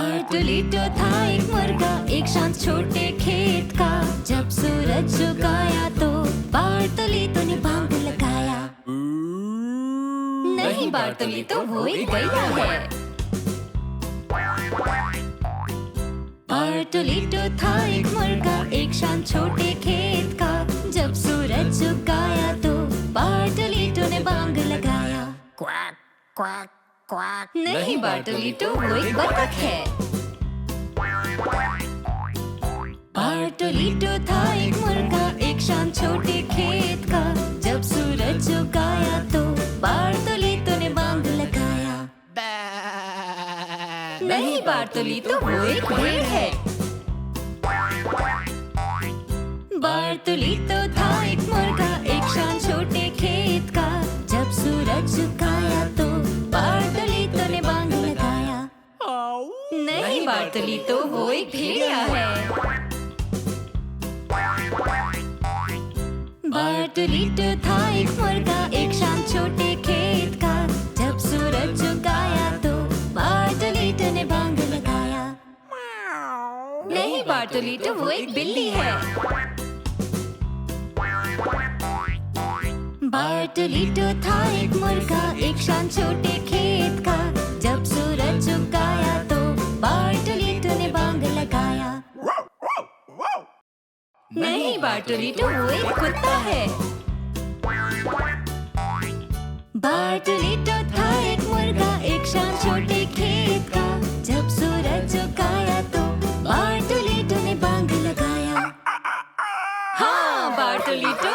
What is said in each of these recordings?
बार्टोलीटो था एक मुर्गा एक शांत छोटे खेत का। जब सूरज झुकाया तो बार्टोलीटो ने बांग लगाया। नहीं बार्टोलीटो, वो एक गैया है। बार्टोलीटो था एक मुर्गा एक शांत छोटे खेत का। जब सूरज झुकाया तो बार्टोलीटो ने बांग लगाया। Quack quack quack. नहीं बार्टोलीटो, वो एक बतख है। बार्टोलीटो था एक मुर्गा एक शांत छोटे खेत का। जब सूरज झुकाया तो बार्टोलीटो ने बांग लगाया। नहीं बार्टोलीटो, वो एक भेड़ है। बार्टोलीटो था एक मुर्गा एक शांत छोटे खेत का। जब सूरज झुकाया तो बार्टोलीटो ने बांग लगाया। नहीं बार्टोलीटो, वो एक भेड़िया है। बार्टोलीटो था एक मुर्गा एक शांत छोटे खेत का। जब सूरज झुकाया तो बार्टोलीटो ने बांग लगाया। नहीं बार्टोलीटो, वो एक बिल्ली है। बार्टोलीटो था एक मुर्गा एक शांत छोटे खेत का। जब सूरज झुकाया तो बार्टोलीटो ने बांग लगाया। नहीं बार्टोलीटो, वो एक कुत्ता है। बार्टोलीटो था एक मुर्गा एक शांत छोटे खेत का। जब सूरज झुकाया तो बार्टोलीटो ने बांग लगाया। हाँ बार्टोलीटो।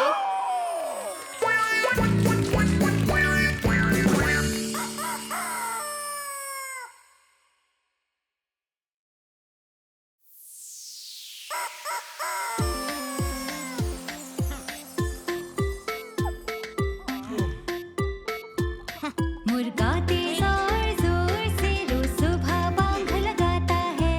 मुर्गा तेज और जोर से रोज सुबह बांग लगाता है।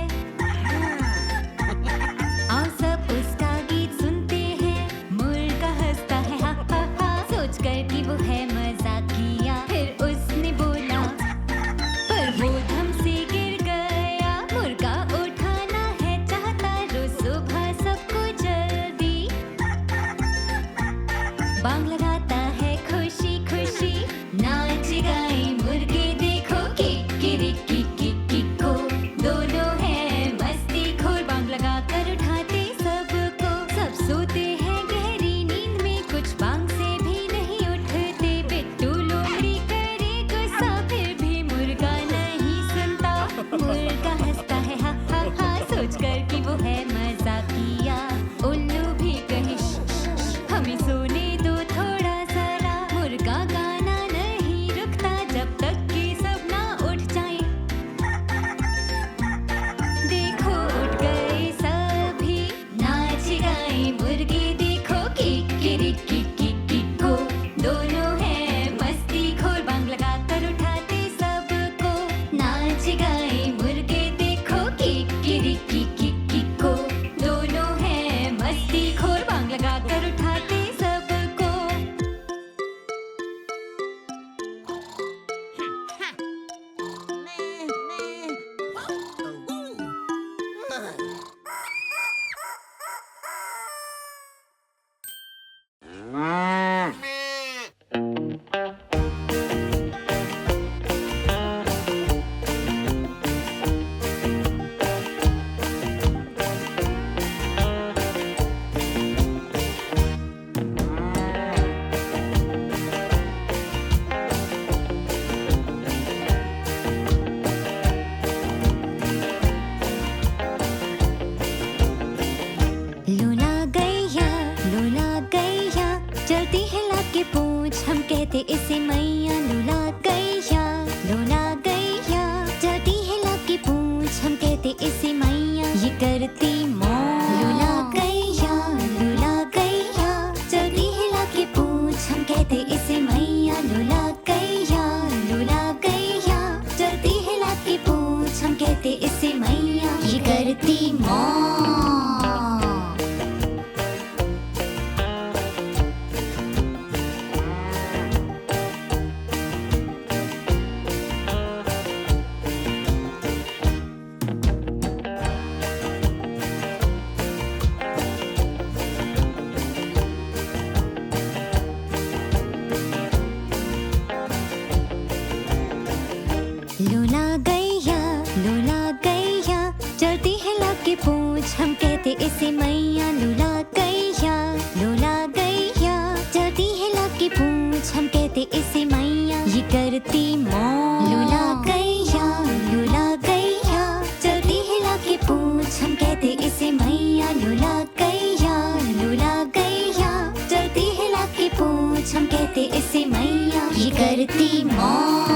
आओ सब उसका गीत सुनते हैं। मुर्गा हंसता है हा हा हा, सोच कर कि वो है मजाकिया। फिर उसने बोला पर वो धम से गिर गया। मुर्गा उठाना है चाहता रोज सुबह सबको जल्दी। बांग लगाता है खुशी खुशी, नाच गाए मुर्गे देखो कि को। दोनों हैं मस्ती खोर, बांग लगा कर उठाते सबको। सब सोते हैं गहरी नींद में, कुछ बांग से भी नहीं उठते। बिट्टू लोमड़ी करे गुस्सा, फिर भी मुर्गा नहीं सुनता। मुर्गा हंसता है हा हा हा, सोच कर कि वो है मजाकिया। उल्लू भी कहे हमें सोने दो थोड़ा जरा। मुर्गा गाना नहीं रुकता जब तक कि सब ना उठ जाए। देखो उठ गए सभी, नाच गाए मुर्गे देखो कि को। दोनों हैं मस्ती खोर, बांग लगा कर उठाते सबको। नाच गाए मुर्गे देखो कि को। दोनों हैं मस्ती खोर, बांग लगा कर उठाते सबको। लोला गैया चलती है लाके पूछ, हम कहते इसे मैया। लोला गैया चलती है लाके पूछ, हम कहते इसे मैया। ये करती मौज। लोला गैया चलती है लाके पूछ, हम कहते इसे मैया। लोला गैया चलती है लाके पूछ, हम कहते इसे मैया। ये करती मौज। पूंछ हम कहते इसे मैया। लोला गैया, लोला गैया, चलती है लाके पूंछ हम कहते इसे मैया। ये करती मौज। लोला गैया, लोला गैया, चलती है लाके पूंछ हम कहते इसे मैया। लोला गैया, लोला गैया, चलती है लाके पूंछ हम कहते इसे मैया। ये करती मौज।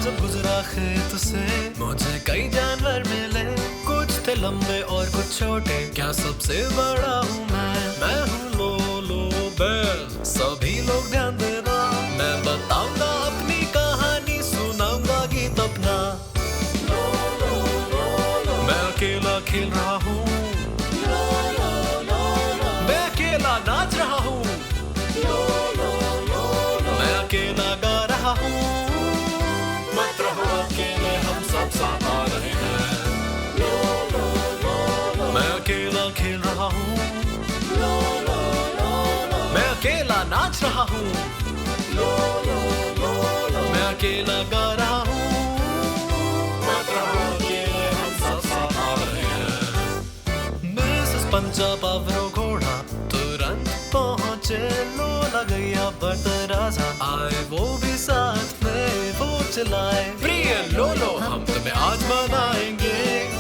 जब गुजरा खेत से मुझे कई जानवर मिले, कुछ थे लंबे और कुछ छोटे, क्या सबसे बड़ा हूँ मैं हूँ लोलो बैल। सभी लोग ध्यान देना, मैं बताऊंगा अपनी कहानी, सुनाऊंगा गीत अपना। मैं अकेला खेल रहा हूँ, मैं अकेला नाच रहा हूँ, मैं अकेला गा रहा हूँ। मत रहो अकेले, हम सब साथ आ रहे हैं। मैं अकेला खेल रहा हूँ, मैं अकेला नाच रहा हूँ, मैं अकेला गा रहा हूँ। मत रहो अकेले, हम सब साथ आ रहे हैं। मिसेस पंजाब घोड़ा तुरंत पहुँचे। लोला गैया बटराजा आए, वो भी साथ में वो चलाए। प्रिय लोलो, हम तुम्हें आज मनाएंगे,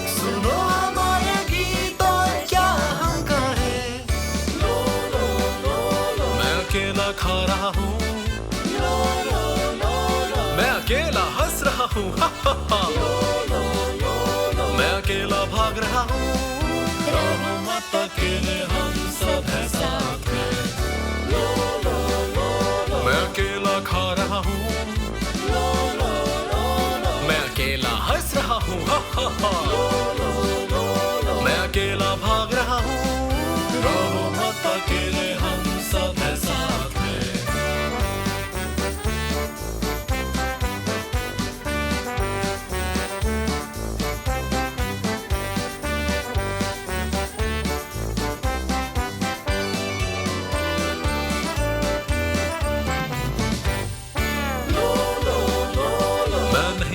सुनो हमारे गीत और क्या हम कहें। मैं अकेला खा रहा हूँ, मैं अकेला हंस रहा हूँ, मैं अकेला भाग रहा हूँ। रहो मत अकेले, हम सब हैं साथ में। मैं अकेला खा रहा हूँ, मैं अकेला हंस रहा हूँ, मैं अकेला भाग रहा हूँ। रहो मत अकेले, हम सब हैं साथ में।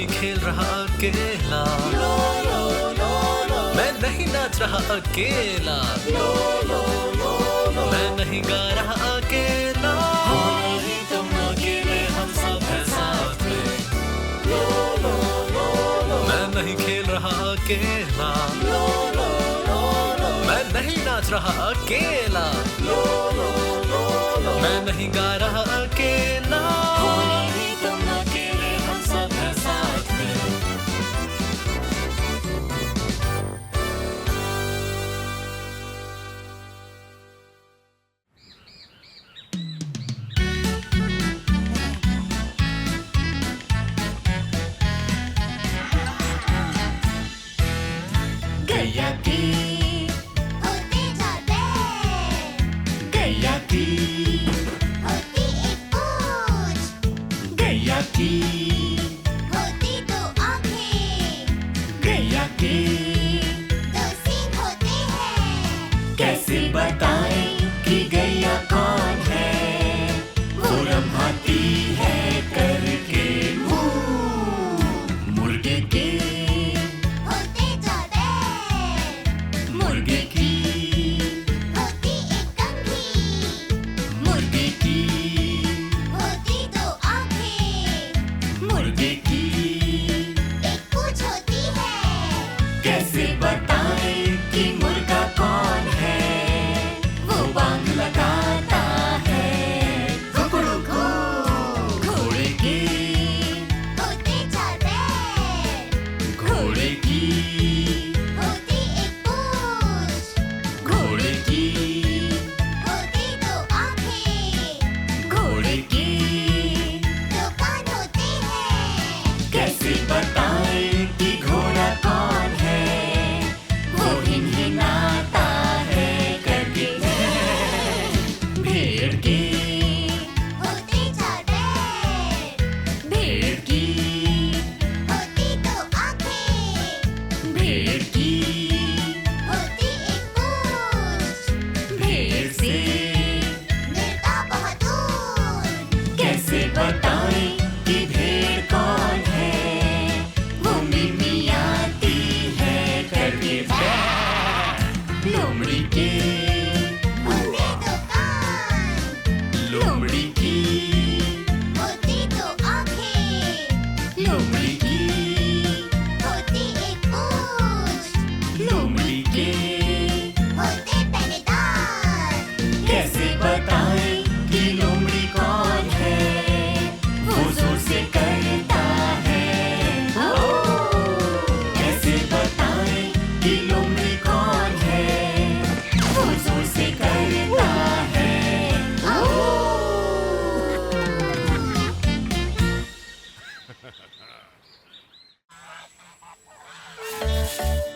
खेल रहा अकेला, मैं नहीं नाच रहा अकेला, मैं नहीं गा रहा अकेला। नहीं तुम अकेले, हम सब हैं साथ में। मैं नहीं खेल रहा अकेला, मैं नहीं नाच रहा अकेला, मैं नहीं गा रहा अकेला। नहीं तुम अकेले, हम सब हैं साथ में। गैया की होती जाते, गैया की होती एक पूंछ, गैया की होती दो आँखें, गैया के दो सींग होते हैं। कैसे बताएं कि गैया कौन है, वो रम्हाती है करके मुंह। मुर्गे के होते जाते,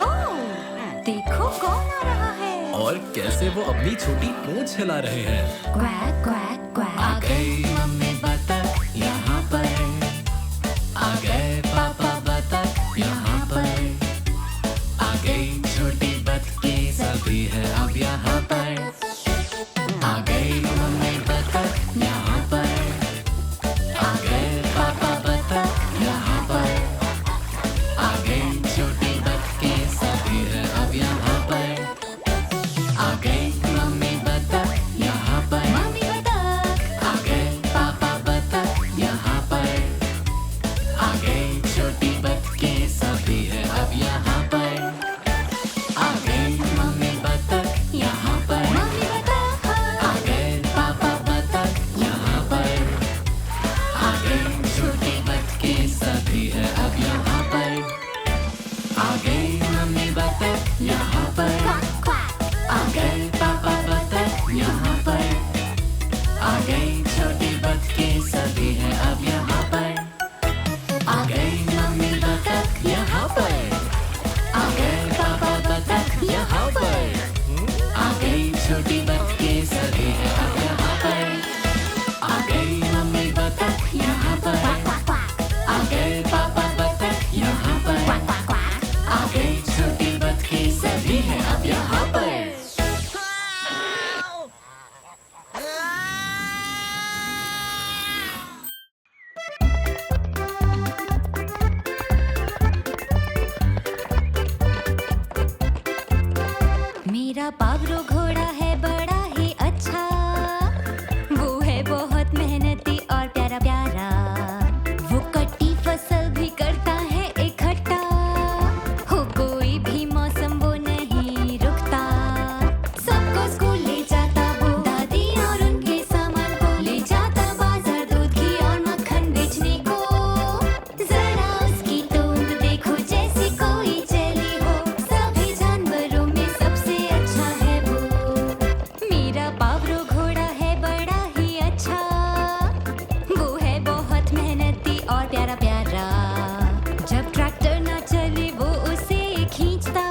ओह, देखो कौन आ रहा है। और कैसे वो अपनी छोटी पूंछ हिला रहे हैं। Quack quack quack. आ गई मम्मी बतख यहाँ पर, आ गए पापा बतख यहाँ पर, आ गई छोटी बतखें सभी है अब यहाँ पर। आ गई मम्मी बतख यहाँ पर, आ गए पापा बतख यहाँ पर, आ गई छोटी बतखें सभी है अब यहाँ पर। आ गई मम्मी बतख यहाँ पर, मम्मी बतख। आ गए पापा बतख यहाँ पर, आ गई छोटी बतखें सभी है अब यहाँ पर। आ गई मम्मी बतख यहाँ पर, मम्मी बतख। आ गए पापा बतख यहाँ पर, आ गई छोटी बतखें सभी है अब यहाँ पर। आ गई मम्मी बतख यहाँ पर, क्वैक क्वैक। आ गए पापा बतख यहाँ पर, आ गई छोटी बतखें सभी है अब यहाँ पर। आ गई मम्मी बतख यहाँ पर, आ गए पापा बतख यहाँ पर, आ गई छोटी बतखें सभी है अब यहाँ पर। आ गई मम्मी बतख यहाँ पर, क्वैक क्वैक। आ गए पापा बतख यहाँ पर, क्वैक क्वैक क्वैक। आ गई छोटी बतखें सभी है अब यहाँ पर। मेरा पावरो घोड़ा है बड़ा ही अच्छा, वो है बहुत मेहनती और प्यारा प्यारा। वो कटी फसल भी करता है इकट्ठा, हो कोई भी मौसम वो नहीं रुकता। सबको स्कूल ले जाता वो, दादी और उनके सामान को ले जाता बाजार, दूध घी और मक्खन बेचने को। जरा उसकी तोंद देखो जैसे कोई चली हो, सभी जानवरों में सबसे अच्छा है वो। मेरा पावरो घोड़ा है बड़ा ही अच्छा, वो है बहुत मेहनती और प्यारा प्यारा। जब ट्रैक्टर ना चले वो उसे खींचता,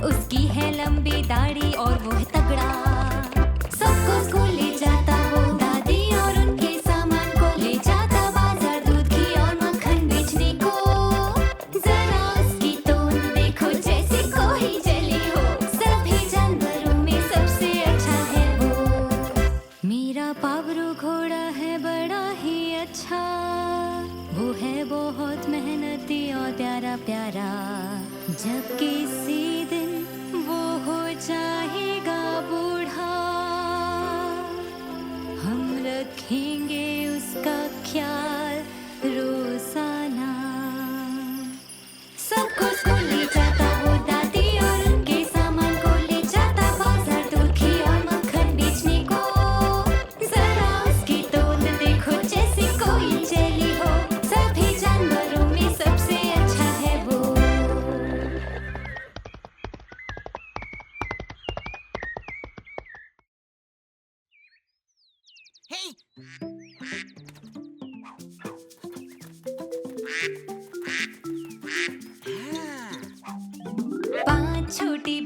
उसकी है लंबी दाढ़ी और वो है तगड़ा। सबको स्कूल ले जाता वो, दादी और उनके सामान को ले जाता बाजार, दूध घी और मक्खन बेचने को। जरा उसकी तोंद देखो जैसे कोई जली हो, सभी जानवरों में सबसे अच्छा है वो। मेरा पावरो घोड़ा है बड़ा ही अच्छा, वो है बहुत मेहनती और प्यारा प्यारा। जब किसी दिन वो हो जाएगा बूढ़ा, हम रखेंगे उसका ख्याल रोजाना। सबको स्कूल ले जाता वो, दादी और उनके सामान को ले जाता बाजार, दूध घी और मक्खन बेचने को। जरा उसकी तोंद देखो जैसे कोई चली हो, सभी जानवरों में सबसे अच्छा है वो। पांच छोटी